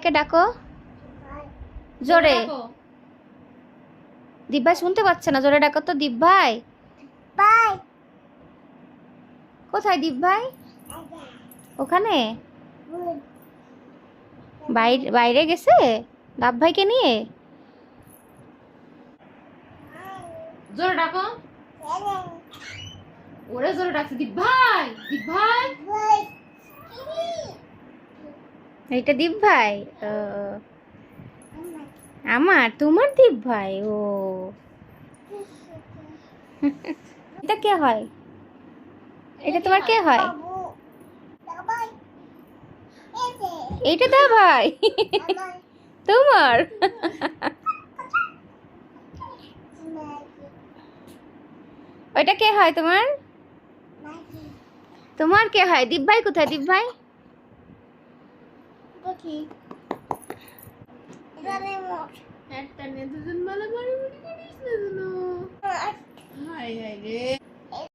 ভাইকে ডাকো জোরে। দীপ ভাই শুনতে পাচ্ছে না, জোরে ডাকো তো। দীপ ভাই কোথায়? দীপ ভাই ওখানে বাইরে গেছে দাব ভাইকে নিয়ে। জোরে ডাকো। ওরে জোরে ডাকছে দীপ ভাই। দীপ ভাই এইটা দীপ ভাই। আমার তোমার দীপ ভাই। ও এটা কে হয়? এটা তোমার কে হয়? এইটা দা ভাই তোমার। ওইটা কে হয় তোমার? তোমার কে হয়? দীপ ভাই কোথায়? দীপ ভাই দুজন মালা বাড়ি বাড়ি করিস না। হাই হাই রে।